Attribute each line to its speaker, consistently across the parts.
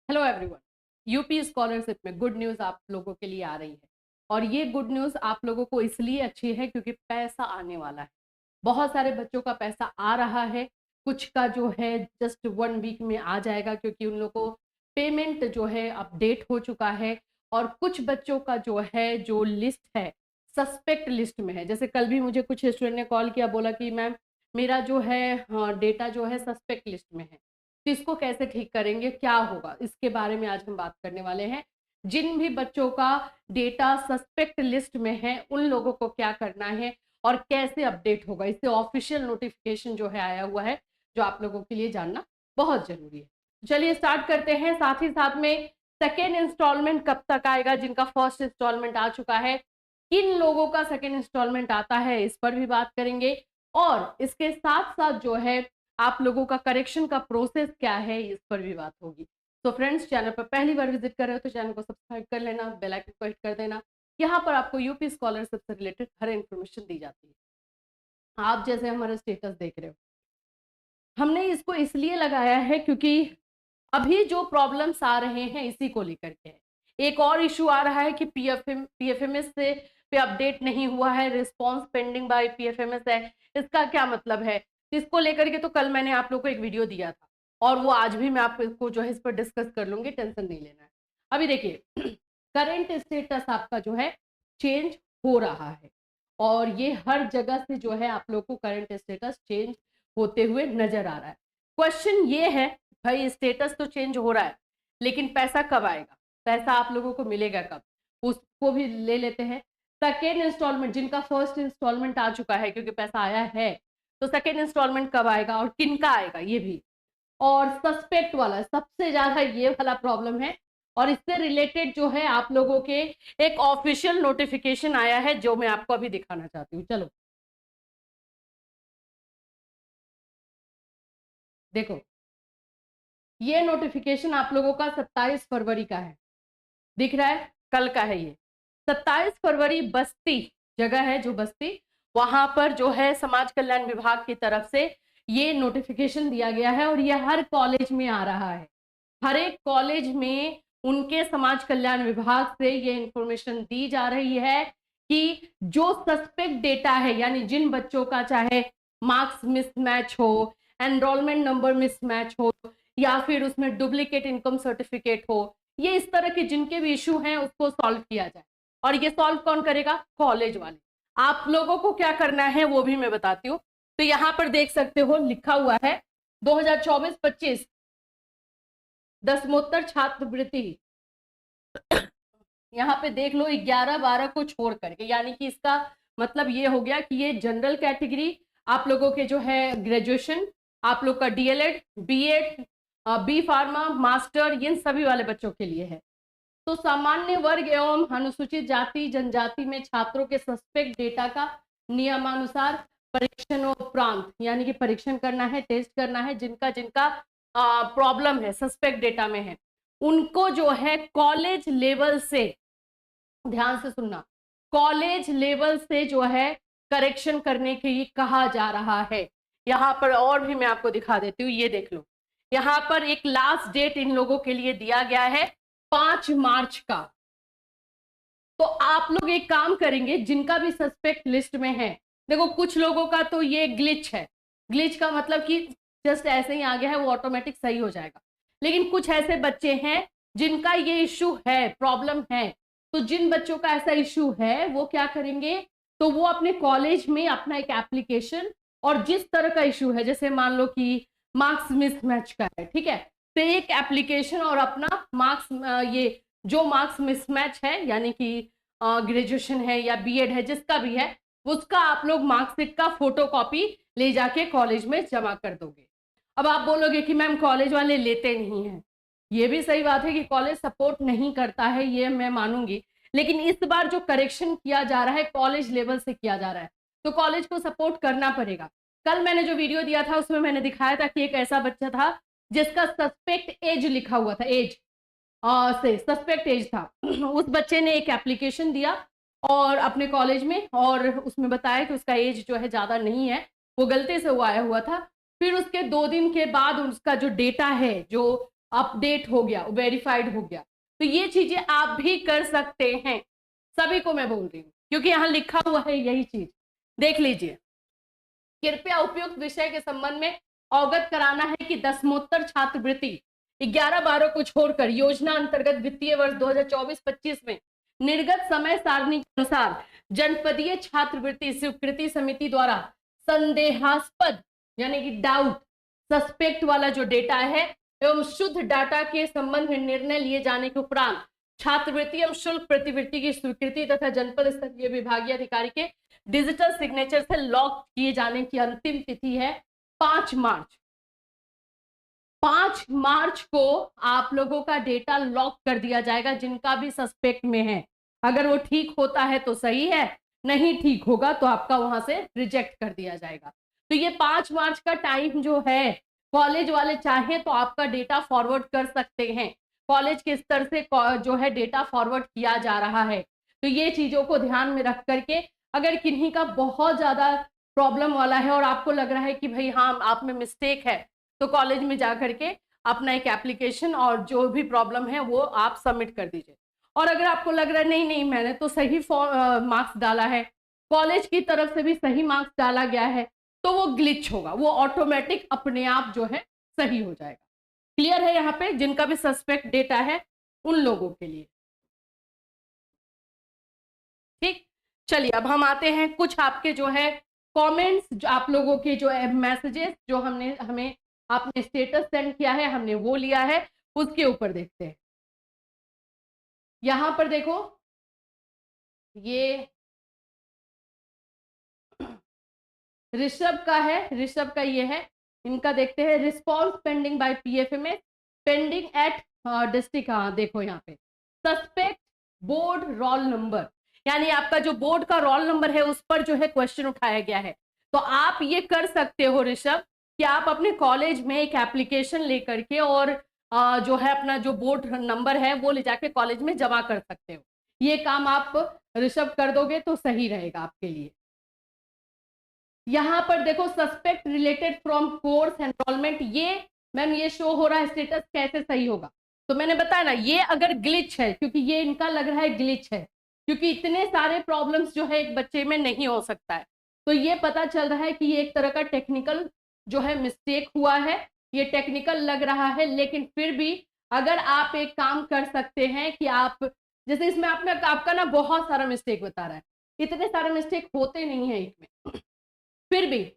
Speaker 1: Hello everyone. UP scholarship में good news आप लोगों के लिए आ रही है और ये गुड न्यूज़ आप लोगों को इसलिए अच्छी है क्योंकि पैसा आने वाला है। बहुत सारे बच्चों का पैसा आ रहा है, कुछ का जो है जस्ट 1 वीक में आ जाएगा क्योंकि उन लोगों को पेमेंट जो है अपडेट हो चुका है। और कुछ बच्चों का जो है जो लिस्ट है सस्पेक्ट लिस्ट में है। जैसे कल भी मुझे कुछ स्टूडेंट ने कॉल किया, बोला कि मैम मेरा जो है डेटा जो है सस्पेक्ट लिस्ट में है, तो इसको कैसे ठीक करेंगे, क्या होगा, इसके बारे में आज हम बात करने वाले हैं। जिन भी बच्चों का डेटा सस्पेक्ट लिस्ट में है उन लोगों को क्या करना है और कैसे अपडेट होगा, इससे ऑफिशियल नोटिफिकेशन जो है आया हुआ है जो आप लोगों के लिए जानना बहुत जरूरी है। चलिए स्टार्ट करते हैं। साथ ही साथ में सेकेंड इंस्टॉलमेंट कब तक आएगा, जिनका फर्स्ट इंस्टॉलमेंट आ चुका है किन लोगों का सेकेंड इंस्टॉलमेंट आता है, इस पर भी बात करेंगे। और इसके साथ साथ जो है आप लोगों का करेक्शन का प्रोसेस क्या है, इस पर भी बात होगी। तो फ्रेंड्स, चैनल पर पहली बार विजिट कर रहे हो तो चैनल को सब्सक्राइब कर लेना, बेल आइकन को हिट कर देना। यहाँ पर आपको यूपी स्कॉलरशिप से रिलेटेड हर इन्फॉर्मेशन दी जाती है। आप जैसे हमारा स्टेटस देख रहे हो, हमने इसको इसलिए लगाया है क्योंकि अभी जो प्रॉब्लम्स आ रहे हैं इसी को लेकर के है। एक और इशू आ रहा है कि पीएफएमएस से पे अपडेट नहीं हुआ है, रिस्पांस पेंडिंग बाय पीएफएमएस है। इसका क्या मतलब है, इसको लेकर के तो कल मैंने आप लोगों को एक वीडियो दिया था और वो आज भी मैं आपको जो है इस पर डिस्कस कर लूंगी, टेंशन नहीं लेना है। अभी देखिए करंट स्टेटस आपका जो है चेंज हो रहा है और ये हर जगह से जो है आप लोग को करंट स्टेटस चेंज होते हुए नजर आ रहा है। क्वेश्चन ये है भाई, स्टेटस तो चेंज हो रहा है लेकिन पैसा कब आएगा, पैसा आप लोगों को मिलेगा कब, उसको भी ले लेते हैं। सेकेंड इंस्टॉलमेंट, जिनका फर्स्ट इंस्टॉलमेंट आ चुका है क्योंकि पैसा आया है, तो सेकेंड इंस्टॉलमेंट कब आएगा और किनका आएगा ये भी। और सस्पेक्ट वाला सबसे ज्यादा ये वाला प्रॉब्लम है और इससे रिलेटेड जो है आप लोगों के एक ऑफिशियल नोटिफिकेशन आया है जो मैं आपको अभी दिखाना चाहती हूँ। चलो देखो, ये नोटिफिकेशन आप लोगों का 27 फरवरी का है, दिख रहा है, कल का है ये। 27 फरवरी बस्ती जगह है जो बस्ती, वहां पर जो है समाज कल्याण विभाग की तरफ से ये नोटिफिकेशन दिया गया है और ये हर कॉलेज में आ रहा है। हर एक कॉलेज में उनके समाज कल्याण विभाग से ये इंफॉर्मेशन दी जा रही है कि जो सस्पेक्ट डेटा है, यानी जिन बच्चों का चाहे मार्क्स मिसमैच हो, एनरोलमेंट नंबर मिसमैच हो या फिर उसमें डुप्लीकेट इनकम सर्टिफिकेट हो, ये इस तरह के जिनके भी इशू हैं उसको सॉल्व किया जाए। और ये सॉल्व कौन करेगा, कॉलेज वाले। आप लोगों को क्या करना है वो भी मैं बताती हूँ। तो यहाँ पर देख सकते हो लिखा हुआ है 2024-25 दसमोत्तर छात्रवृत्ति, यहाँ पे देख लो 11-12 को छोड़ करके, यानी कि इसका मतलब ये हो गया कि ये जनरल कैटेगरी आप लोगों के जो है ग्रेजुएशन, आप लोग का DElEd, BEd, B pharma, master, इन सभी वाले बच्चों के लिए है। तो सामान्य वर्ग एवं अनुसूचित जाति जनजाति में छात्रों के सस्पेक्ट डेटा का नियमानुसार परीक्षण उपरांत, यानी कि परीक्षण करना है, टेस्ट करना है, जिनका जिनका प्रॉब्लम है सस्पेक्ट डेटा में है, उनको जो है कॉलेज लेवल से, ध्यान से सुनना, कॉलेज लेवल से जो है करेक्शन करने के लिए कहा जा रहा है। यहाँ पर और भी मैं आपको दिखा देती हूँ, ये देख लो, यहाँ पर एक लास्ट डेट इन लोगों के लिए दिया गया है 5 मार्च का। तो आप लोग एक काम करेंगे, जिनका भी सस्पेक्ट लिस्ट में है, देखो कुछ लोगों का तो ये ग्लिच है, ग्लिच का मतलब कि जस्ट ऐसे ही आ गया है, वो ऑटोमेटिक सही हो जाएगा। लेकिन कुछ ऐसे बच्चे हैं जिनका ये इश्यू है, प्रॉब्लम है, तो जिन बच्चों का ऐसा इश्यू है वो क्या करेंगे, तो वो अपने कॉलेज में अपना एक एप्लीकेशन, और जिस तरह का इश्यू है, जैसे मान लो कि मार्क्स मिसमैच का है, ठीक है, तो एक एप्लीकेशन और अपना मार्क्स, ये जो मार्क्स मिसमैच है, यानी कि ग्रेजुएशन है या बीएड है, जिसका भी है, उसका आप लोग मार्कशीट का फोटो कॉपी ले जाके कॉलेज में जमा कर दोगे। अब आप बोलोगे कि मैम कॉलेज वाले लेते नहीं हैं, ये भी सही बात है कि कॉलेज सपोर्ट नहीं करता है, ये मैं मानूंगी, लेकिन इस बार जो करेक्शन किया जा रहा है कॉलेज लेवल से किया जा रहा है, तो कॉलेज को सपोर्ट करना पड़ेगा। कल मैंने जो वीडियो दिया था उसमें मैंने दिखाया था कि एक ऐसा बच्चा था जिसका सस्पेक्ट एज लिखा हुआ था, एज से सस्पेक्ट एज था। उस बच्चे ने एक एप्लीकेशन दिया और अपने कॉलेज में, और उसमें बताया कि उसका एज जो है ज्यादा नहीं है, वो गलती से वो आया हुआ था। फिर उसके 2 दिन के बाद उसका जो डेटा है, जो अपडेट हो गया, वेरीफाइड हो गया। तो ये चीजें आप भी कर सकते हैं, सभी को मैं बोल रही हूँ, क्योंकि यहाँ लिखा हुआ है यही चीज। देख लीजिए, कृपया उपयुक्त विषय के संबंध में अवगत कराना है कि दसमोत्तर छात्रवृत्ति 11-12 को छोड़कर योजना अंतर्गत वित्तीय वर्ष 2024-25 में निर्गत समय सारणी के अनुसार जनपदीय छात्रवृत्ति स्वीकृति समिति द्वारा संदेहास्पद यानी कि डाउट, सस्पेक्ट वाला जो डेटा है एवं शुद्ध डाटा के संबंध में निर्णय लिए जाने के उपरांत छात्रवृत्ति एवं शुल्क प्रतिवृत्ति की स्वीकृति तथा जनपद स्तरीय विभागीय अधिकारी के डिजिटल सिग्नेचर से लॉक किए जाने की अंतिम तिथि है 5 मार्च। 5 मार्च को आप लोगों का डेटा लॉक कर दिया जाएगा, जिनका भी सस्पेक्ट में है। अगर वो ठीक होता है तो सही है, नहीं ठीक होगा तो आपका वहां से रिजेक्ट कर दिया जाएगा। तो ये 5 मार्च का टाइम जो है, कॉलेज वाले चाहे तो आपका डेटा फॉरवर्ड कर सकते हैं। कॉलेज के स्तर से जो है डेटा फॉरवर्ड किया जा रहा है। तो ये चीजों को ध्यान में रख करके, अगर किन्हीं का बहुत ज्यादा प्रॉब्लम वाला है और आपको लग रहा है कि भाई हाँ आप में मिस्टेक है, तो कॉलेज में जा करके अपना एक एप्लीकेशन और जो भी प्रॉब्लम है वो आप सबमिट कर दीजिए। और अगर आपको लग रहा है नहीं नहीं मैंने तो सही मार्क्स डाला है, कॉलेज की तरफ से भी सही मार्क्स डाला गया है, तो वो ग्लिच होगा, वो ऑटोमेटिक अपने आप जो है सही हो जाएगा। क्लियर है यहाँ पे? जिनका भी सस्पेक्ट डेटा है उन लोगों के लिए। ठीक, चलिए अब हम आते हैं कुछ आपके जो है कमेंट्स, जो आप लोगों के जो मैसेजेस जो हमें आपने स्टेटस सेंड किया है, हमने वो लिया है, उसके ऊपर देखते हैं। यहां पर देखो, ये ऋषभ का है, ऋषभ का ये है, इनका देखते हैं। Response pending by PFMS, pending at district. हाँ देखो यहाँ पे सस्पेक्ट बोर्ड रोल नंबर, यानी आपका जो बोर्ड का रोल नंबर है उस पर जो है क्वेश्चन उठाया गया है। तो आप ये कर सकते हो ऋषभ कि आप अपने कॉलेज में एक एप्लीकेशन लेकर के और जो है अपना जो बोर्ड नंबर है वो ले जाके कॉलेज में जमा कर सकते हो। ये काम आप ऋषभ कर दोगे तो सही रहेगा आपके लिए। यहां पर देखो suspect related from course enrolment, ये मैम ये शो हो रहा है स्टेटस, कैसे सही होगा? तो मैंने बताया ना, ये अगर ग्लिच है, क्योंकि ये इनका लग रहा है ग्लिच है, क्योंकि इतने सारे प्रॉब्लम्स जो है एक बच्चे में नहीं हो सकता है। तो ये पता चल रहा है कि ये एक तरह का टेक्निकल जो है मिस्टेक हुआ है, ये टेक्निकल लग रहा है। लेकिन फिर भी अगर आप एक काम कर सकते हैं कि आप, जैसे इसमें आपका ना बहुत सारा मिस्टेक बता रहा है, इतने सारे मिस्टेक होते नहीं है इसमें, फिर भी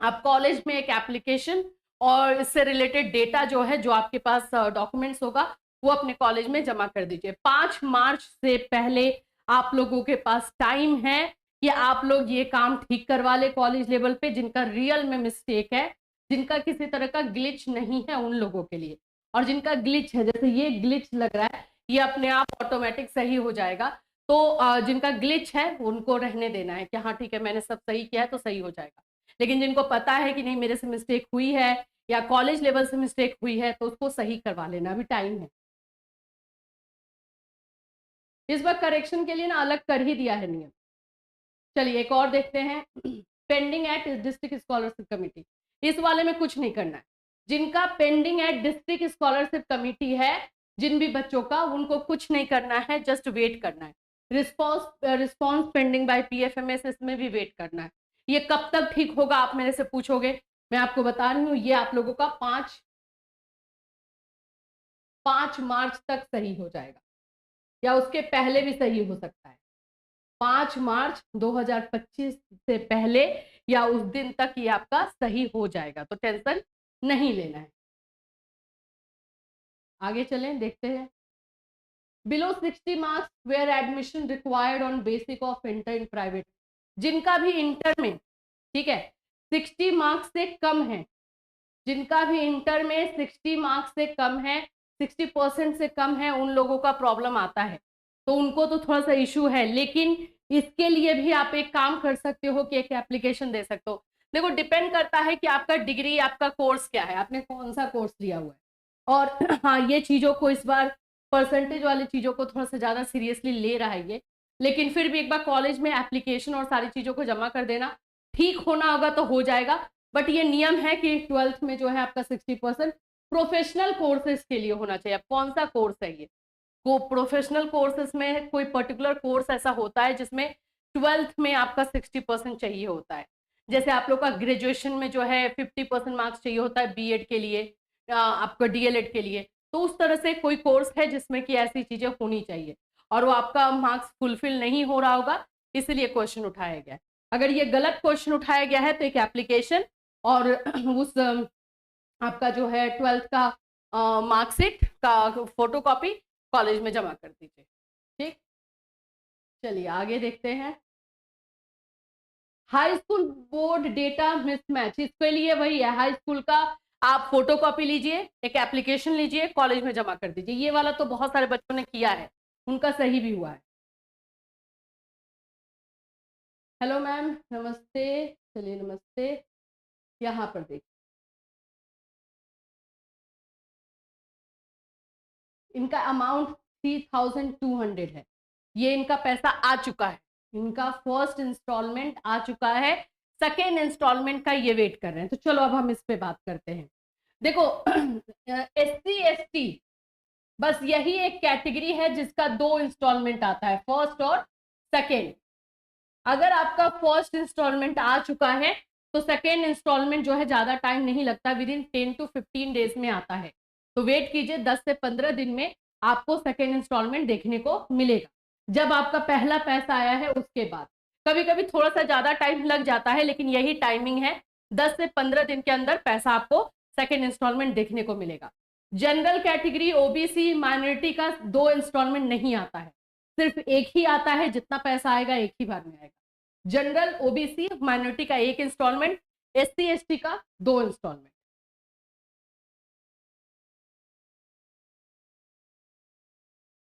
Speaker 1: आप कॉलेज में एक एप्लीकेशन और इससे रिलेटेड डेटा जो है, जो आपके पास डॉक्यूमेंट्स होगा, वो अपने कॉलेज में जमा कर दीजिए। 5 मार्च से पहले आप लोगों के पास टाइम है कि आप लोग ये काम ठीक करवा ले कॉलेज लेवल पे, जिनका रियल में मिस्टेक है, जिनका किसी तरह का ग्लिच नहीं है उन लोगों के लिए। और जिनका ग्लिच है, जैसे ये ग्लिच लग रहा है, ये अपने आप ऑटोमेटिक सही हो जाएगा। तो जिनका ग्लिच है उनको रहने देना है कि हाँ ठीक है मैंने सब सही किया है तो सही हो जाएगा। लेकिन जिनको पता है कि नहीं मेरे से मिस्टेक हुई है या कॉलेज लेवल से मिस्टेक हुई है, तो उसको सही करवा लेना, अभी टाइम है। इस बार करेक्शन के लिए ना अलग कर ही दिया है नियम। चलिए एक और देखते हैं, pending at district scholarship committee, इस वाले में कुछ नहीं करना है। जिनका pending at district scholarship committee है, जिन भी बच्चों का, उनको कुछ नहीं करना है, जस्ट वेट करना है। रिस्पॉन्स पेंडिंग बाय पीएफएमएस, इसमें भी वेट करना है। ये कब तक ठीक होगा आप मेरे से पूछोगे, मैं आपको बता रही हूँ, ये आप लोगों का 5 मार्च तक सही हो जाएगा, या उसके पहले भी सही हो सकता है। 5 मार्च 2025 से पहले या उस दिन तक ये आपका सही हो जाएगा, तो टेंशन नहीं लेना है। आगे चलें, देखते हैं। Below 60 marks where admission required on basic of inter in private, जिनका भी इंटर में, ठीक है, 60 मार्क्स से कम है, जिनका भी इंटर में 60 मार्क्स से कम है, 60% से कम है, उन लोगों का प्रॉब्लम आता है, तो उनको तो थोड़ा सा इशू है। लेकिन इसके लिए भी आप एक काम कर सकते हो कि एक एप्लीकेशन दे सकते हो। देखो डिपेंड करता है कि आपका डिग्री, आपका कोर्स क्या है, आपने कौन सा कोर्स लिया हुआ है। और हाँ, ये चीज़ों को इस बार परसेंटेज वाली चीज़ों को थोड़ा सा ज़्यादा सीरियसली ले रहा है ये। लेकिन फिर भी एक बार कॉलेज में एप्लीकेशन और सारी चीज़ों को जमा कर देना, ठीक होना होगा तो हो जाएगा। बट ये नियम है कि 12th में जो है आपका 60%, प्रोफेशनल कोर्सेज के लिए होना चाहिए। अब कौन सा कोर्स है ये? को प्रोफेशनल कोर्सेज में कोई पर्टिकुलर कोर्स ऐसा होता है जिसमें 12th में आपका 60% चाहिए होता है। जैसे आप लोग का ग्रेजुएशन में जो है 50% मार्क्स चाहिए होता है बीएड के लिए, आपका डीएलएड के लिए। तो उस तरह से कोई कोर्स है जिसमें कि ऐसी चीजें होनी चाहिए और वो आपका मार्क्स फुलफिल नहीं हो रहा होगा, इसलिए क्वेश्चन उठाया गया है। अगर ये गलत क्वेश्चन उठाया गया है तो एक एप्लीकेशन और उस आपका जो है 12th का मार्कशीट का फोटो कॉपी कॉलेज में जमा कर दीजिए। ठीक, चलिए आगे देखते हैं। High school board data mismatch, इसके लिए वही है, हाई स्कूल का आप फोटो कॉपी लीजिए, एक एप्लीकेशन लीजिए, कॉलेज में जमा कर दीजिए। ये वाला तो बहुत सारे बच्चों ने किया है, उनका सही भी हुआ है। हेलो मैम, नमस्ते। चलिए नमस्ते, यहाँ पर देखिए इनका अमाउंट 3200 है, ये इनका पैसा आ चुका है, इनका फर्स्ट इंस्टॉलमेंट आ चुका है, सेकेंड इंस्टॉलमेंट का ये वेट कर रहे हैं। तो चलो अब हम इस पे बात करते हैं। देखो SC ST बस यही एक कैटेगरी है जिसका 2 इंस्टॉलमेंट आता है, फर्स्ट और सेकेंड। अगर आपका फर्स्ट इंस्टॉलमेंट आ चुका है तो सेकेंड इंस्टॉलमेंट जो है ज्यादा टाइम नहीं लगता, विद इन 10 to 15 डेज में आता है। तो वेट कीजिए, 10 से 15 दिन में आपको सेकेंड इंस्टॉलमेंट देखने को मिलेगा, जब आपका पहला पैसा आया है उसके बाद। कभी कभी थोड़ा सा ज्यादा टाइम लग जाता है, लेकिन यही टाइमिंग है, 10 से 15 दिन के अंदर पैसा आपको सेकेंड इंस्टॉलमेंट देखने को मिलेगा। जनरल कैटेगरी ओबीसी माइनॉरिटी का 2 इंस्टॉलमेंट नहीं आता है, सिर्फ एक ही आता है, जितना पैसा आएगा एक ही बार में आएगा। जनरल ओबीसी माइनॉरिटी का 1 इंस्टॉलमेंट, SC ST का 2 इंस्टॉलमेंट।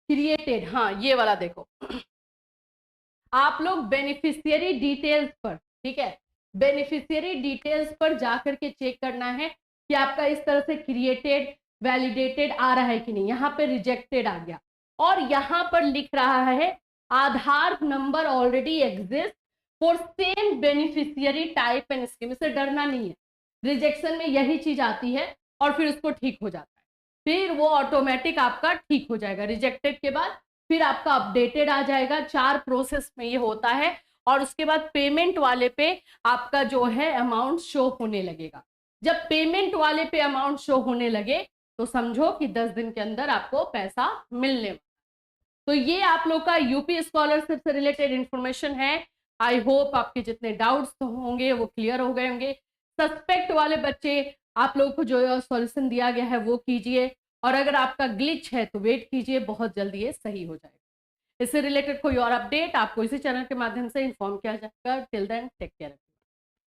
Speaker 1: क्रिएटेड, हाँ ये वाला देखो, आप लोग बेनिफिशियरी डिटेल्स पर, ठीक है, बेनिफिशियरी डिटेल्स पर जाकर के चेक करना है कि आपका इस तरह से क्रिएटेड वैलिडेटेड आ रहा है कि नहीं। यहाँ पे रिजेक्टेड आ गया और यहाँ पर लिख रहा है Aadhaar number already exist for same beneficiary type and scheme. इससे डरना नहीं है, रिजेक्शन में यही चीज आती है और फिर उसको ठीक हो जाता है, फिर वो ऑटोमेटिक आपका ठीक हो जाएगा। रिजेक्टेड के बाद फिर आपका अपडेटेड आ जाएगा, 4 प्रोसेस में ये होता है और उसके बाद पेमेंट वाले पे आपका जो है अमाउंट शो होने लगेगा। जब पेमेंट वाले पे अमाउंट शो होने लगे तो समझो कि 10 दिन के अंदर आपको पैसा मिलने वाला। तो ये आप लोग का यूपी स्कॉलरशिप से रिलेटेड इंफॉर्मेशन है। आई होप आपके जितने डाउट्स होंगे वो क्लियर हो गए होंगे। सस्पेक्ट वाले बच्चे आप लोगों को जो सॉल्यूशन दिया गया है वो कीजिए, और अगर आपका ग्लिच है तो वेट कीजिए, बहुत जल्दी ये सही हो जाएगा। इससे रिलेटेड कोई और अपडेट आपको इसी चैनल के माध्यम से इन्फॉर्म किया जाएगा। Till then take care.